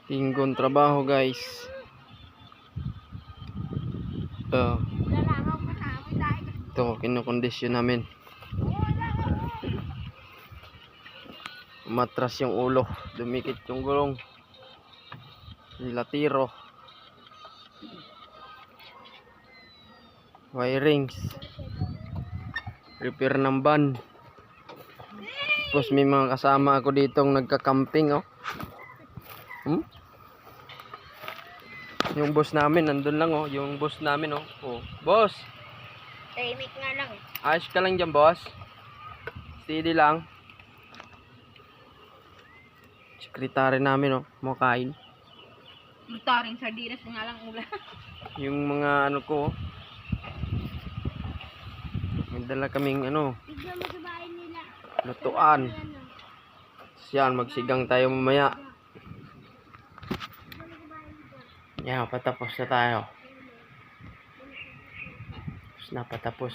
Tinggon trabaho guys. Ito kinokondisyon namin. Matras yung ulo, dumikit yung gulong, latiro, wirings, repair ng van. Tapos may mga kasama ako ditong nagka-camping Yung boss namin nandun lang yung boss namin boss. Tahimik nga lang Ayos ka lang dyan boss. Steady lang. Sekretary namin makain. Mutaring sardinas nga lang ulan. Yung mga ko. May dala kaming Bigyan mo sa bahay nila. lutuan. Yan, magsigang tayo mamaya. Yan, patapos na tayo. Tapos na patapos.